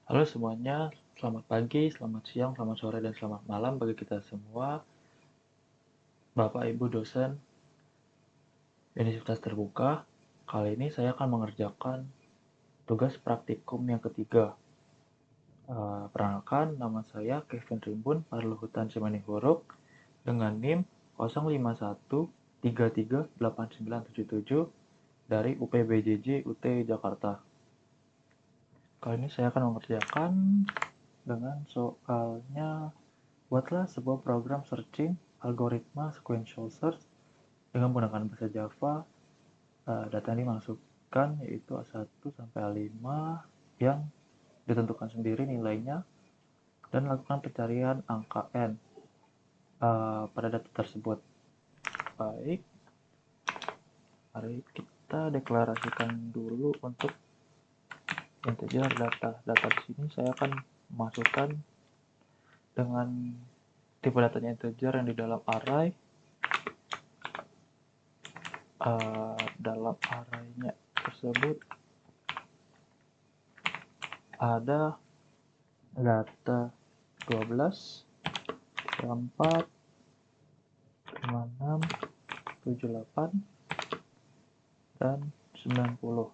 Halo semuanya, selamat pagi, selamat siang, selamat sore, dan selamat malam bagi kita semua, Bapak Ibu dosen Universitas Terbuka. Kali ini saya akan mengerjakan tugas praktikum yang ketiga. Perkenalkan, nama saya Kevin Rimbun Parluhutan Simanihuruk dengan NIM 051338977 dari UPBJJ UT Jakarta. Kali ini saya akan mengerjakan dengan soalnya. Buatlah sebuah program searching algoritma sequential search dengan menggunakan bahasa Java. Data yang dimasukkan yaitu A1 sampai A5 yang ditentukan sendiri nilainya dan lakukan pencarian angka N pada data tersebut. Baik, mari kita deklarasikan dulu untuk integer data. Data di sini saya akan masukkan dengan tipe datanya integer yang di dalam array. Dalam arraynya tersebut ada data 12, 34, 56, 78, dan 90.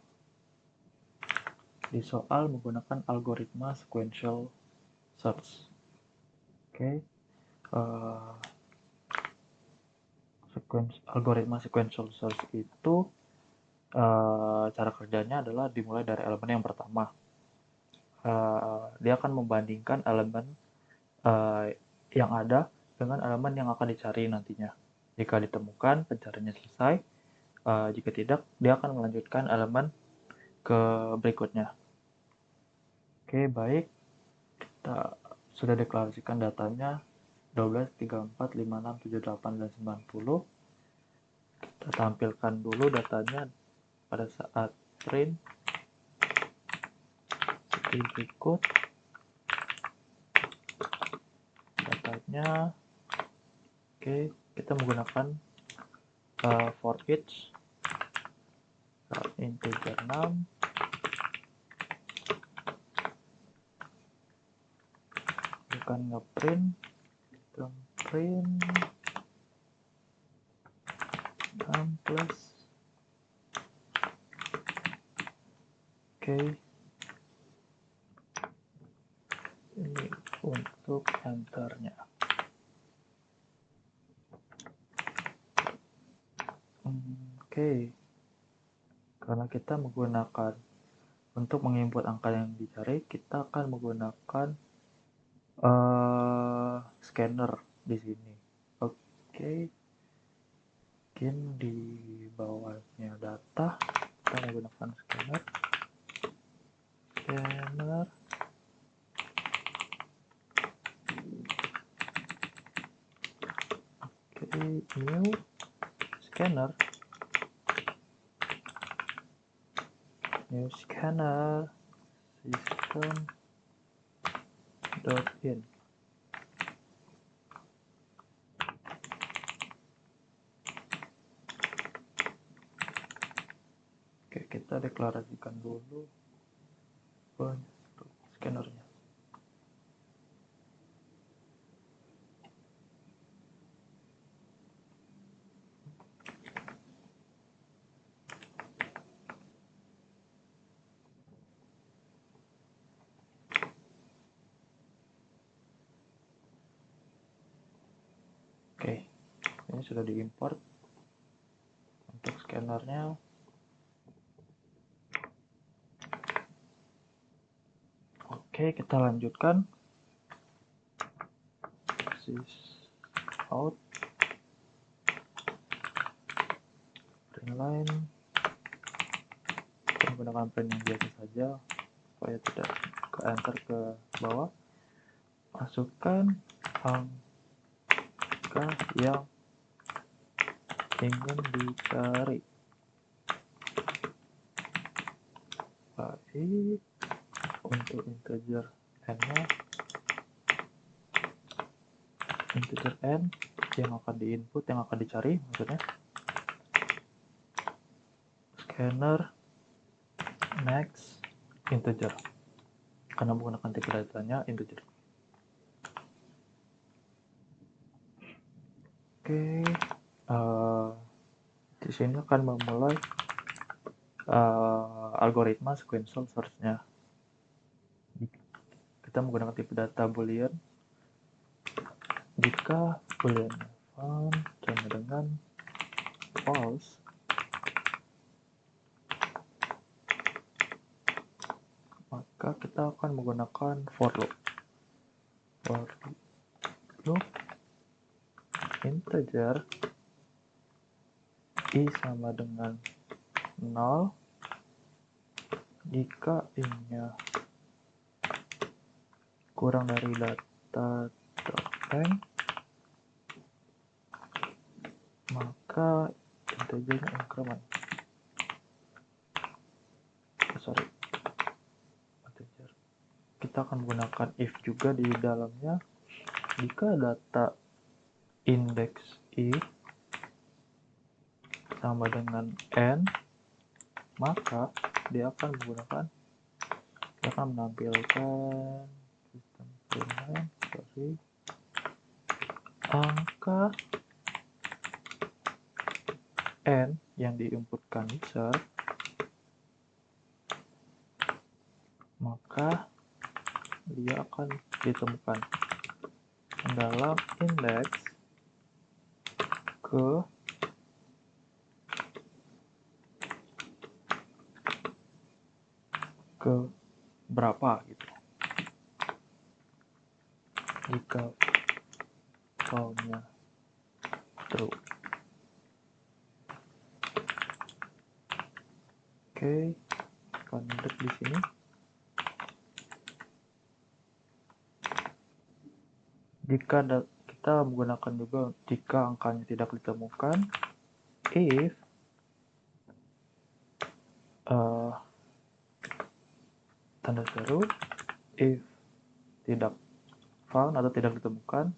Di soal menggunakan algoritma sequential search. Oke, algoritma sequential search itu cara kerjanya adalah dimulai dari elemen yang pertama. Dia akan membandingkan elemen yang ada dengan elemen yang akan dicari nantinya. Jika ditemukan, pencariannya selesai. Jika tidak, dia akan melanjutkan elemen ke berikutnya. Oke, baik. Kita sudah deklarasikan datanya 12, 34, 56, 78, dan 90. Kita tampilkan dulu datanya pada saat print seperti berikut. Datanya, oke, kita menggunakan for each integer 6. Bukan ngeprint, kita print 6 plus. Oke, ini untuk enternya. Oke, karena kita menggunakan untuk menginput angka yang dicari, kita akan menggunakan scanner di sini. Oke, mungkin di bawahnya data kita menggunakan scanner. Oke, new scanner. New scanner system.in. Oke, kita deklarasikan dulu untuk scannernya. Oke, ini sudah diimport untuk scannernya. Oke, kita lanjutkan. Out print line, kita menggunakan print yang biasa saja supaya tidak ke enter ke bawah. Masukkan angka yang ingin dicari. Baik, untuk integer n-nya, integer n yang akan diinput, yang akan dicari maksudnya. Scanner next integer. karena menggunakan tipe datanya integer. Oke, di sini akan memulai algoritma sequential search-nya. Kita menggunakan tipe data boolean. Jika boolean found sama dengan false, maka kita akan menggunakan for loop. For loop integer i sama dengan 0 jika i-nya kurang dari data.n, maka integernya increment. Integer. Kita akan menggunakan if juga di dalamnya. Jika data index i sama dengan n, maka dia akan menampilkan sistem inline, angka n yang diinputkan user, maka dia akan ditemukan dalam indeks ke berapa gitu. Jika found-nya true. Oke, lanjut di sini. Jika kita menggunakan juga jika angkanya tidak ditemukan, if tanda seru, if tidak found atau tidak ditemukan,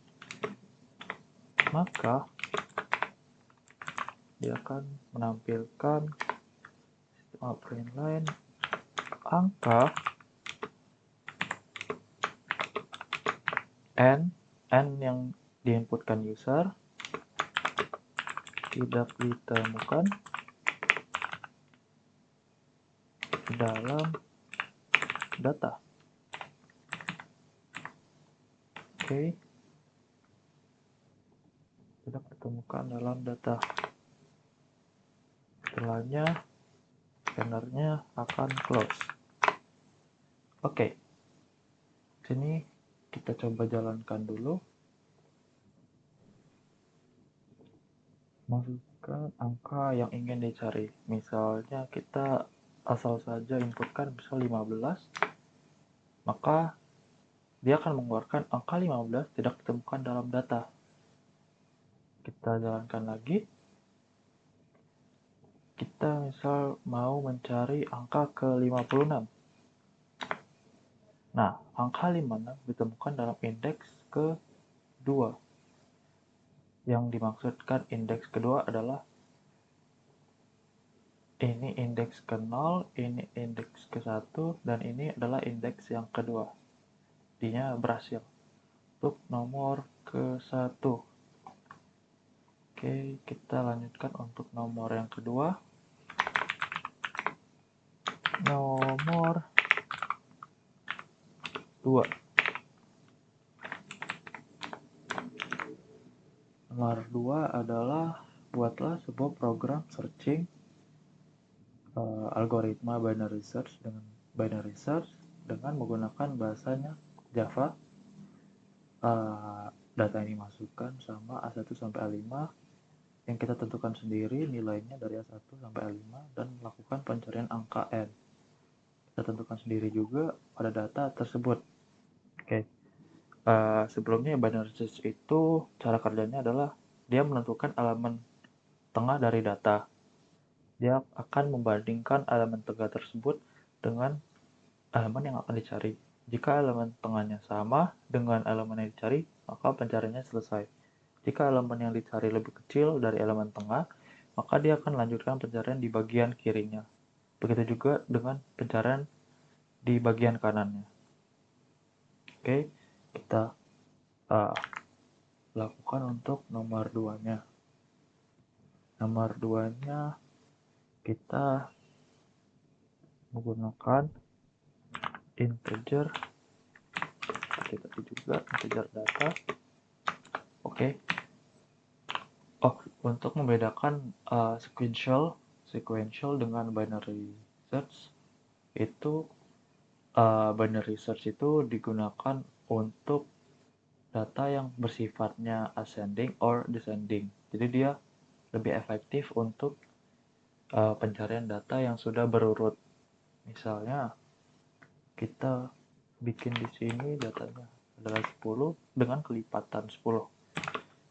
maka dia akan menampilkan sistem print line angka n yang diinputkan user tidak ditemukan dalam data. Oke, tidak ditemukan dalam data. Setelahnya scannernya akan close. Oke, sini kita coba jalankan dulu. Masukkan angka yang ingin dicari. Misalnya kita asal saja inputkan misal 15, maka dia akan mengeluarkan angka 15 tidak ditemukan dalam data. Kita jalankan lagi. Kita misal mau mencari angka ke 56. Nah, angka 56 ditemukan dalam indeks ke-2. Yang dimaksudkan indeks kedua adalah ini indeks ke-0, ini indeks ke-1, dan ini adalah indeks yang kedua. Dia berhasil untuk nomor ke-1. Oke, kita lanjutkan untuk nomor yang kedua. Nomor 2. Nomor 2 adalah buatlah sebuah program searching algoritma binary search dengan menggunakan bahasanya Java. Data ini masukkan sama A1 sampai A5 yang kita tentukan sendiri nilainya dari A1 sampai A5 dan melakukan pencarian angka n. Kita tentukan sendiri juga pada data tersebut. Oke. Sebelumnya binary search itu cara kerjanya adalah dia menentukan elemen tengah dari data. Dia akan membandingkan elemen tengah tersebut dengan elemen yang akan dicari. Jika elemen tengahnya sama dengan elemen yang dicari, maka pencariannya selesai. Jika elemen yang dicari lebih kecil dari elemen tengah, maka dia akan lanjutkan pencarian di bagian kirinya. Begitu juga dengan pencarian di bagian kanannya. Oke, kita lakukan untuk nomor 2-nya. Nomor 2-nya kita menggunakan integer seperti tadi juga, integer data. Oke. Untuk membedakan sequential dengan binary search, itu binary search itu digunakan untuk data yang bersifatnya ascending or descending. Jadi dia lebih efektif untuk pencarian data yang sudah berurut. Misalnya kita bikin di sini datanya adalah 10 dengan kelipatan 10,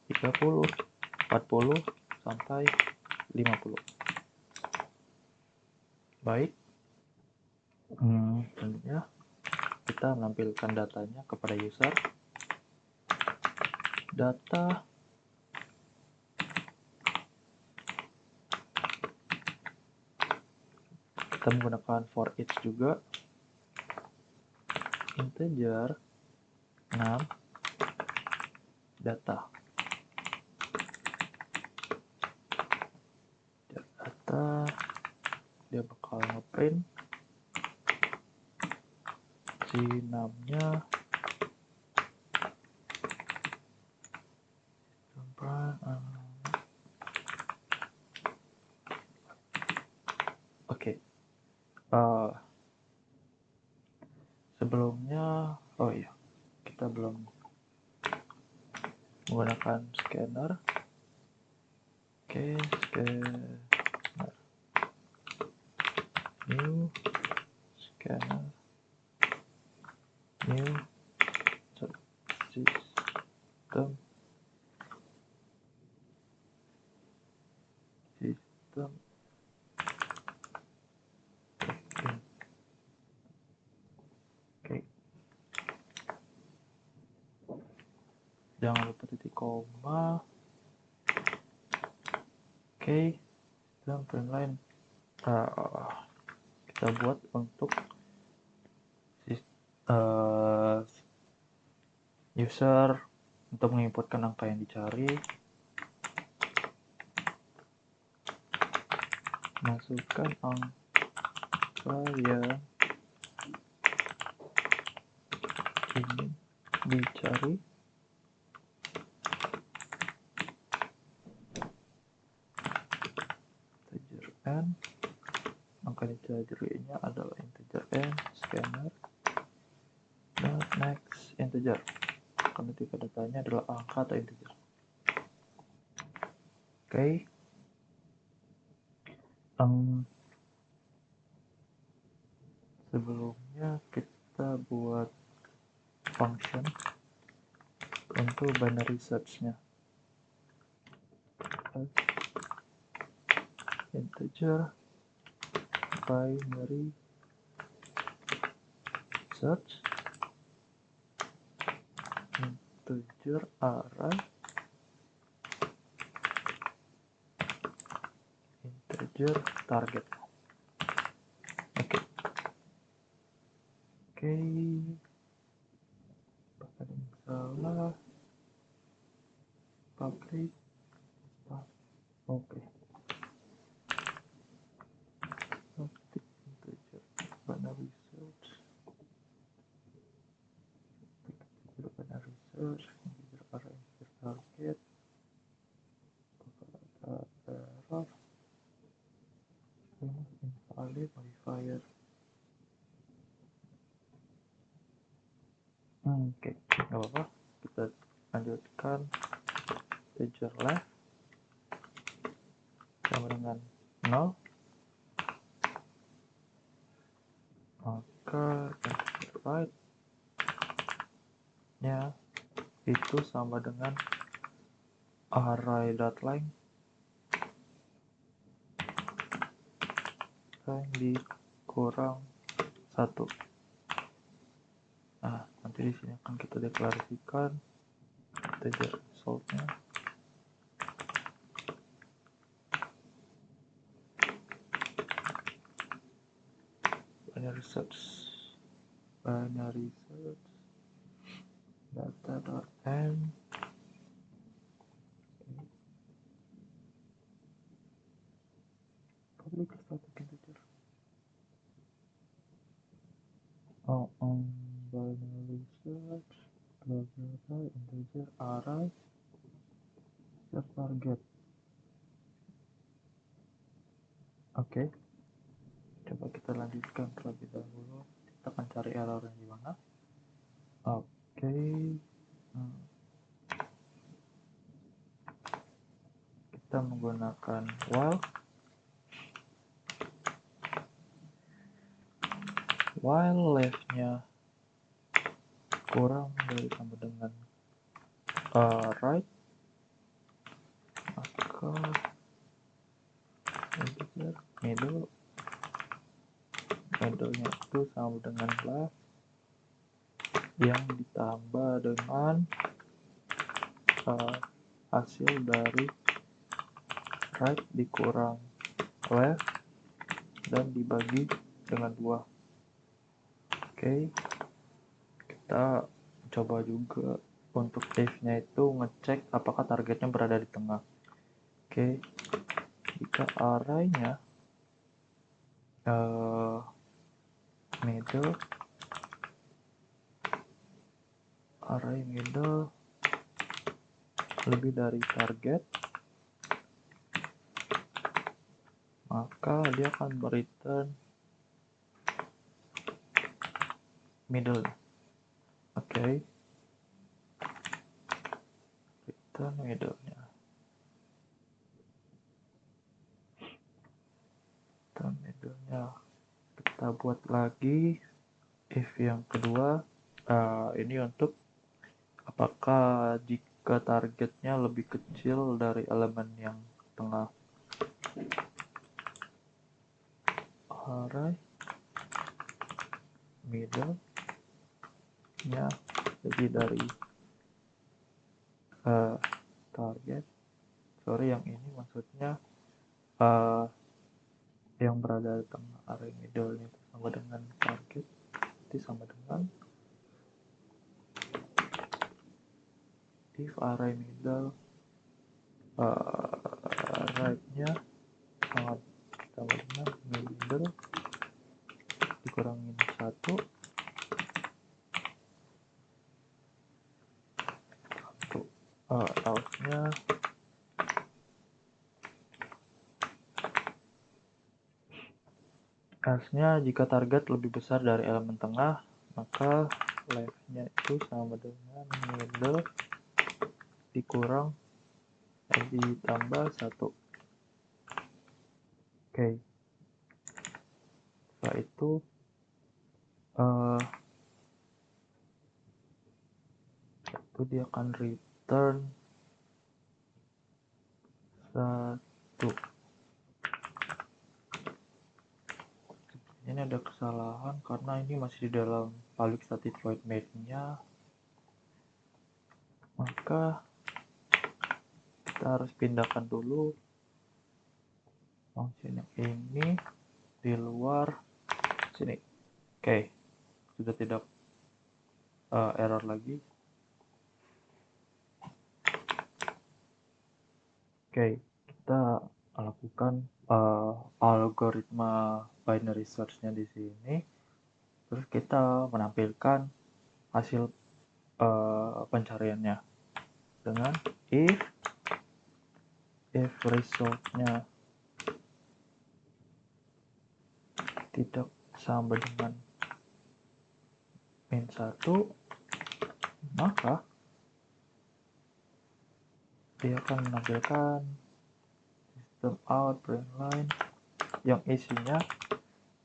30, 40 sampai 50. Baik. Selanjutnya kita menampilkan datanya kepada user. Data kita menggunakan for each juga. Integer 6 data. Data dia bakal ngeprint si 6-nya Oke. Sebelumnya kita belum menggunakan scanner. Oke, scanner new scanner new system Oke. Jangan lupa titik koma. Oke, dan print line kita buat untuk user untuk menginputkan angka yang dicari. Masukkan angka yang ingin dicari. Integer n. Angka dicarinya adalah integer n, scanner, dan next integer. Karena tipe datanya adalah angka atau integer. Oke. Sebelumnya kita buat function untuk binary search-nya. Integer binary search integer array integer target. Oke. Bahkan yang salah public. Oke. Integer binary search integer binary search integer array integer target. Error invalid modifier. Oke, nggak apa-apa, kita lanjutkan integer left sama dengan 0, maka integer right nya itu sama dengan array.length dikurang 1. Nah, nanti di sini akan kita deklarasikan integer result-nya. Binary search data.end public static integer binary search blah blah blah integer array set target. Oke, coba kita lanjutkan terlebih dahulu. Kita akan cari errornya di mana. Oke. Kita menggunakan while left-nya kurang dari sama dengan right, maka middle-nya itu sama dengan left yang ditambah dengan hasil dari right dikurang left dan dibagi dengan 2. Oke, kita coba juga untuk if-nya itu ngecek apakah targetnya berada di tengah. Oke, jika array-nya middle lebih dari target, maka dia akan return middle. Oke, return middle-nya. Kita buat lagi if yang kedua. Ini untuk apakah jika targetnya lebih kecil dari elemen yang tengah. Array middle nya lebih dari target. Sorry, yang ini maksudnya yang berada di tengah array middle itu sama dengan target, itu sama dengan if array middle right-nya sama dengan middle dikurangin 1 else-nya jika target lebih besar dari elemen tengah, maka left-nya itu sama dengan middle ditambah 1. Oke. Setelah itu dia akan return 1. Ini ada kesalahan karena ini masih di dalam public static void main-nya, maka kita harus pindahkan dulu function yang ini di luar sini. Oke, sudah tidak error lagi. Oke, kita lakukan algoritma binary search-nya di sini. Terus kita menampilkan hasil pencariannya dengan if result-nya tidak sama dengan min 1, maka dia akan menampilkan system out print line yang isinya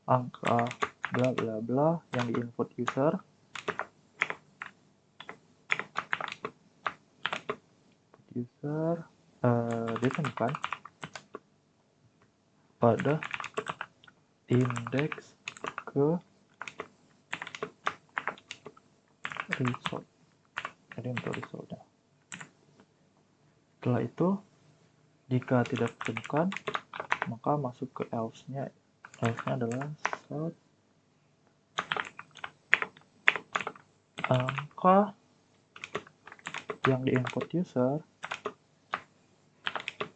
angka bla bla bla yang diinput user ditemukan pada indeks ke result. Jadi untuk resultnya. Setelah itu, jika tidak ditemukan, maka masuk ke else-nya. Else-nya adalah set angka yang diinput user,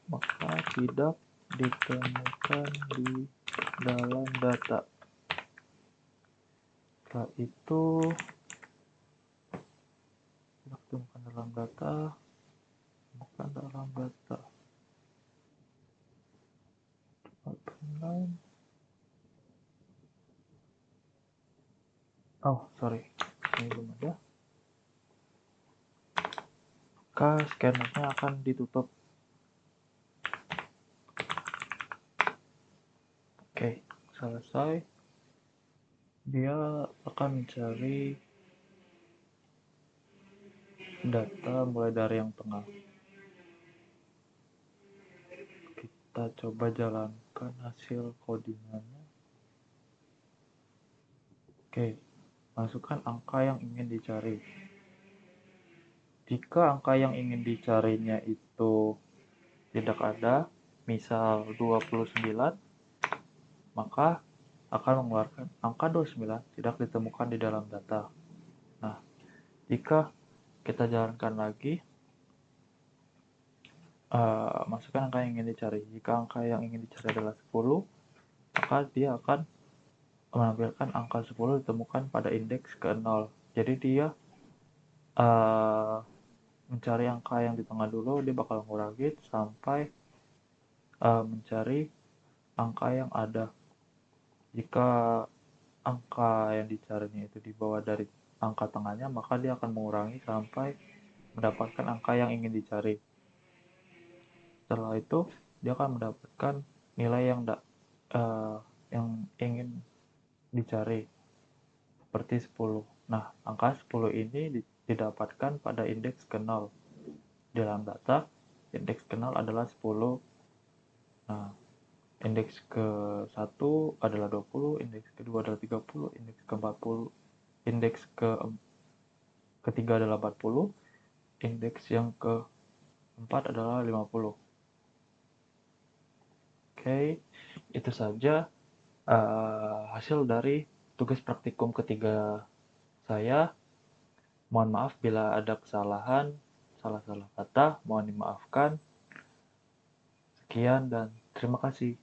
maka tidak ditemukan di dalam data. Setelah itu tidak ditemukan dalam data, bukan dalam data. Oh, sorry, ini belum ada. Maka scannernya akan ditutup. Oke, selesai. Dia akan mencari data mulai dari yang tengah. Kita coba jalankan hasil codingannya. Oke, masukkan angka yang ingin dicari. Jika angka yang ingin dicarinya itu tidak ada, misal 29, maka akan mengeluarkan angka 29 tidak ditemukan di dalam data. Nah, jika kita jalankan lagi, masukkan angka yang ingin dicari. Jika angka yang ingin dicari adalah 10, maka dia akan menampilkan angka 10 ditemukan pada indeks ke 0. Jadi dia mencari angka yang di tengah dulu, dia bakal ngurangin sampai mencari angka yang ada. Jika angka yang dicarinya itu di bawah dari angka tengahnya, maka dia akan mengurangi sampai mendapatkan angka yang ingin dicari. Setelah itu, dia akan mendapatkan nilai yang ingin dicari, seperti 10. Nah, angka 10 ini didapatkan pada indeks ke 0. Dalam data, indeks ke 0 adalah 10. Nah, indeks ke-1 adalah 20, indeks kedua adalah 30, indeks ke-40, indeks ketiga adalah 40, indeks yang keempat adalah 50. Oke, itu saja hasil dari tugas praktikum ketiga saya. Mohon maaf bila ada kesalahan, salah-salah kata, mohon dimaafkan. Sekian dan terima kasih.